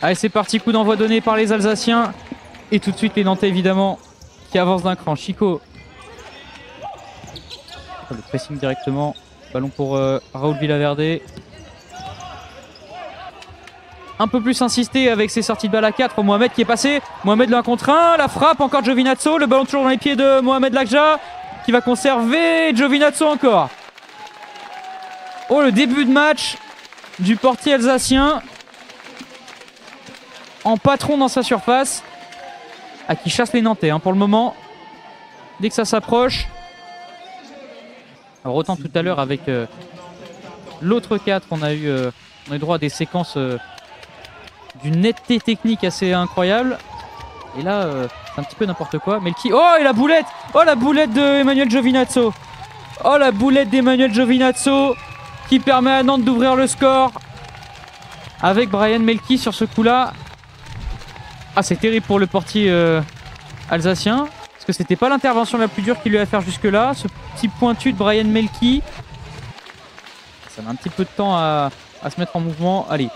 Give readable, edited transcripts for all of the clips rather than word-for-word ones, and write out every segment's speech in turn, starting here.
Allez, c'est parti, coup d'envoi donné par les Alsaciens. Et tout de suite les Nantais évidemment qui avancent d'un cran. Chico. Le pressing directement. Ballon pour Raoul Villaverde. Un peu plus insisté avec ses sorties de balle à 4. Mohamed qui est passé. Mohamed le 1 contre 1. La frappe encore de Giovinazzo. Le ballon toujours dans les pieds de Mohamed Lakja qui va conserver Giovinazzo encore. Oh, le début de match du portier alsacien. En patron dans sa surface. Qui chasse les Nantais pour le moment. Dès que ça s'approche. Alors autant tout à l'heure avec l'autre 4, on a eu droit à des séquences d'une netteté technique assez incroyable. Et là, c'est un petit peu n'importe quoi. Melki. Oh, et la boulette! Oh, la boulette de Emmanuel Giovinazzo! Oh, la boulette d'Emmanuel Giovinazzo qui permet à Nantes d'ouvrir le score avec Brian Melki sur ce coup-là. Ah, c'est terrible pour le portier alsacien. Parce que c'était pas l'intervention la plus dure qu'il lui a à faire jusque-là. Ce petit pointu de Brian Melki. Ça met un petit peu de temps à se mettre en mouvement. Allez.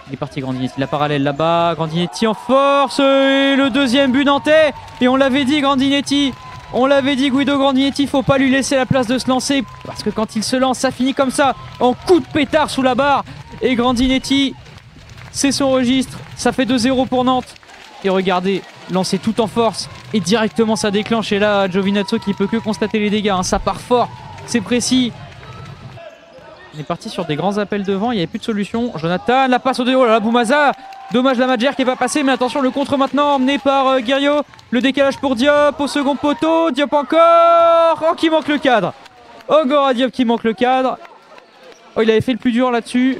Il est parti Grandinetti. La parallèle là-bas. Grandinetti en force. Et le deuxième but nantais. Et on l'avait dit Grandinetti. On l'avait dit Guido Grandinetti. Faut pas lui laisser la place de se lancer. Parce que quand il se lance, ça finit comme ça. En coup de pétard sous la barre. Et Grandinetti, c'est son registre. Ça fait 2-0 pour Nantes. Et regardez, lancer tout en force. Et directement ça déclenche. Et là, Giovinazzo qui peut que constater les dégâts. Ça part fort. C'est précis. On est parti sur des grands appels devant. Il n'y avait plus de solution. Jonathan, la passe au déo. Oh là là, Boumaza. Dommage la Madjer qui n'est pas passée. Mais attention, le contre maintenant emmené par Guerriot. Le décalage pour Diop au second poteau. Diop encore. Oh, qui manque le cadre. Oh, Gora Diop qui manque le cadre. Oh, il avait fait le plus dur là-dessus.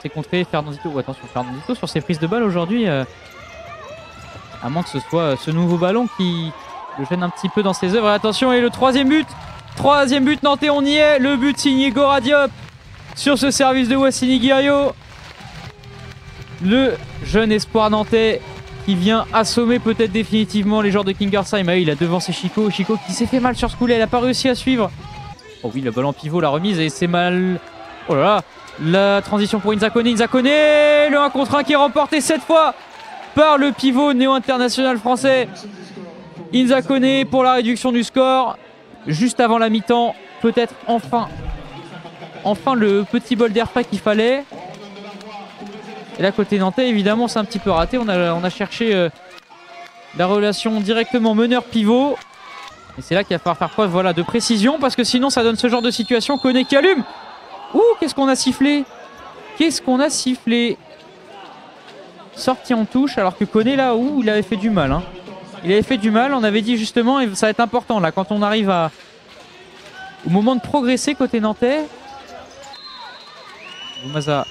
C'est contré Fernandito. Oh, attention, Fernandito sur ses prises de balle aujourd'hui. À moins que ce soit ce nouveau ballon qui le gêne un petit peu dans ses œuvres. Attention, et le troisième but. Troisième but nantais, on y est. Le but signé Gora Diop sur ce service de Wassini Guerriot. Le jeune espoir nantais qui vient assommer peut-être définitivement les joueurs de Kingersheim. Ah, il a devancé Chico. Chico qui s'est fait mal sur ce coup-là. Il n'a pas réussi à suivre. Oh oui, le ballon pivot, la remise et c'est mal. Oh là là. La transition pour Inzakone. Inzakone, le 1 contre 1 qui est remporté cette fois par le pivot néo-international français. Inzakone pour la réduction du score. Juste avant la mi-temps. Peut-être enfin le petit bol d'air frais qu'il fallait. Et là, côté nantais, évidemment, c'est un petit peu raté. On a cherché la relation directement meneur-pivot. Et c'est là qu'il va falloir faire preuve de précision. Parce que sinon, ça donne ce genre de situation. Koné qui allume. Ouh, qu'est-ce qu'on a sifflé? Qu'est-ce qu'on a sifflé? Sortie en touche, alors que Koné, là, il avait fait du mal. Il avait fait du mal, on avait dit justement, et ça va être important, là, quand on arrive au moment de progresser côté nantais. Boumaza,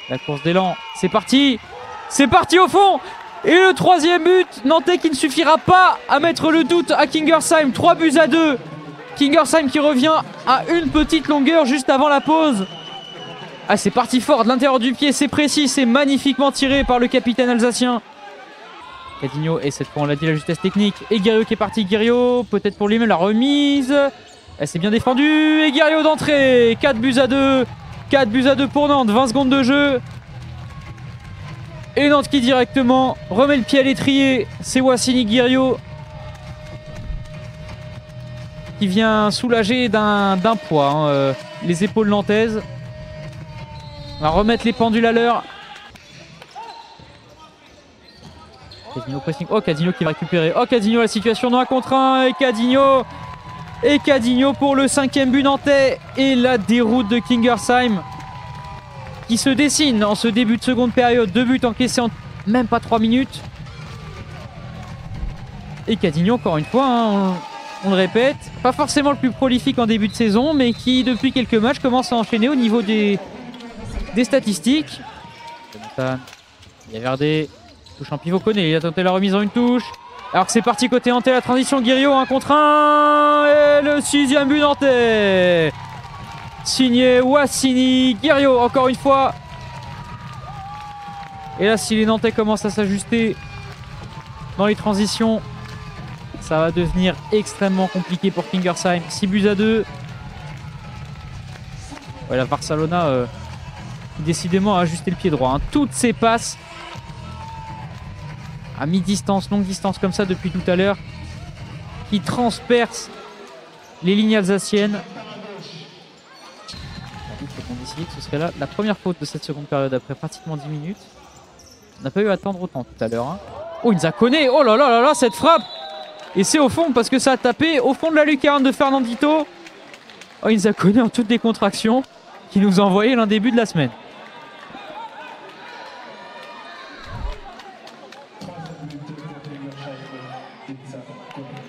la course d'élan, c'est parti! C'est parti au fond! Et le troisième but, nantais qui ne suffira pas à mettre le doute à Kingersheim, 3-2. Kingersheim qui revient à une petite longueur juste avant la pause. Ah, c'est parti fort de l'intérieur du pied, c'est précis, c'est magnifiquement tiré par le capitaine alsacien. Cadinho, et cette fois on l'a dit, la justesse technique. Et Guerriot qui est parti, Guerriot, peut-être pour lui-même la remise. Elle s'est bien défendue, et Guerriot d'entrée. 4-2. 4-2 pour Nantes, 20 secondes de jeu. Et Nantes qui directement remet le pied à l'étrier. C'est Wassini Guerriot qui vient soulager d'un poids les épaules nantaises. On va remettre les pendules à l'heure. Cadinho pressing. Oh, Cadinho qui va récupérer. Oh, Cadinho, la situation dans 1 contre 1. Et Cadinho pour le 5e but nantais. Et la déroute de Kingersheim qui se dessine en ce début de seconde période. 2 buts encaissés en même pas 3 minutes. Et Cadinho, encore une fois, on le répète, pas forcément le plus prolifique en début de saison, mais qui, depuis quelques matchs, commence à enchaîner au niveau des statistiques. Jonathan, Villaverde, touche en pivot Koné, il a tenté la remise en une touche. Alors que c'est parti côté nantais, la transition Guerriot, 1 contre 1. Et le 6e but nantais. Signé Wassini Guerriot, encore une fois. Et là, si les Nantais commencent à s'ajuster dans les transitions, ça va devenir extrêmement compliqué pour Kingersheim. 6-2. Ouais, la Barcelona qui décidément a ajusté le pied droit. Hein. Toutes ces passes à mi-distance, longue distance comme ça depuis tout à l'heure, qui transpercent les lignes alsaciennes. Il faut qu'on décide que ce serait là la première faute de cette seconde période après pratiquement 10 minutes. On n'a pas eu à attendre autant tout à l'heure. Hein. Oh, Inza Koné, oh là là là là, cette frappe! Et c'est au fond parce que ça a tapé au fond de la lucarne de Fernandito. Oh, Inza Koné en toute décontraction qui nous a envoyé l'un des buts de la semaine.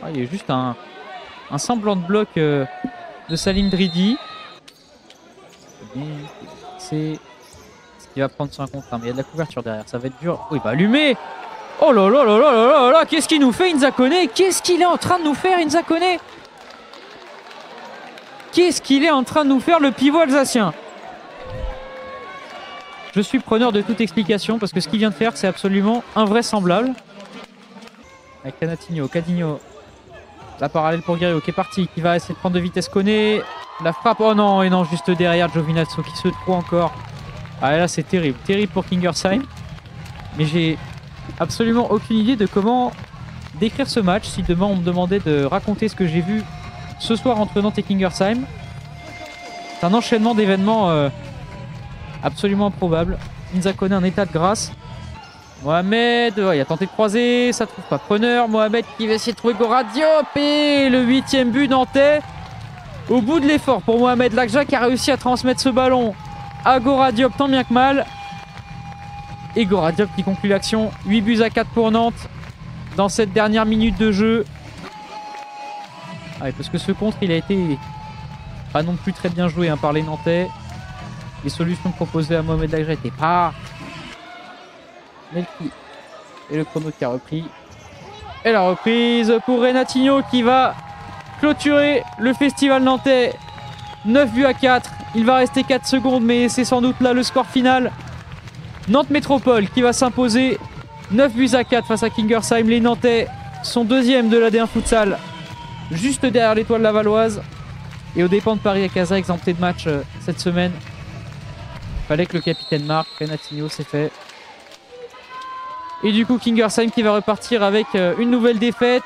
Ah, il y a juste un semblant de bloc de Salim Dridi. C'est ce qui va prendre sur un contre. Mais il y a de la couverture derrière, ça va être dur. Oh, il va allumer. Oh là là là là là là là, qu'est-ce qu'il nous fait Inza Koné? Qu'est-ce qu'il est en train de nous faire Inza Koné? Qu'est-ce qu'il est en train de nous faire le pivot alsacien? Je suis preneur de toute explication parce que ce qu'il vient de faire c'est absolument invraisemblable. Avec Canatinho, Cadinho. La parallèle pour Guerrero qui est parti, qui va essayer de prendre de vitesse Koné. La frappe, oh non, et non, juste derrière Giovinazzo qui se trouve encore. Ah là c'est terrible, terrible pour Kingersheim. Mais j'ai absolument aucune idée de comment décrire ce match. Si demain on me demandait de raconter ce que j'ai vu ce soir entre Nantes et Kingersheim, c'est un enchaînement d'événements absolument improbable. Inza Koné en état de grâce. Mohamed, il a tenté de croiser, ça trouve pas preneur. Mohamed qui va essayer de trouver Gora Diop et le 8e but nantais. Au bout de l'effort pour Mohamed Lakja qui a réussi à transmettre ce ballon à Gora Diop tant bien que mal. Et Gora Diop qui conclut l'action. 8 buts à 4 pour Nantes dans cette dernière minute de jeu. Ah, parce que ce contre, il a été pas non plus très bien joué hein, par les Nantais. Les solutions proposées à Mohamed Lakja n'étaient pas... Melki. Et le chrono qui a repris. Et la reprise pour Renatinho qui va clôturer le festival nantais. 9 buts à 4. Il va rester 4 secondes, mais c'est sans doute là le score final. Nantes Métropole qui va s'imposer 9 buts à 4 face à Kingersheim. Les Nantais sont deuxièmes de la D1 Futsal, juste derrière l'Étoile Lavalloise. Et aux dépens de Paris Casa, exempté de match cette semaine. Fallait que le capitaine marque. Renatinho, c'est fait. Et du coup, Kingersheim qui va repartir avec une nouvelle défaite.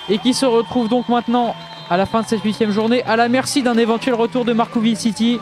Et qui se retrouve donc maintenant, à la fin de cette 8e journée, à la merci d'un éventuel retour de Marcouville City.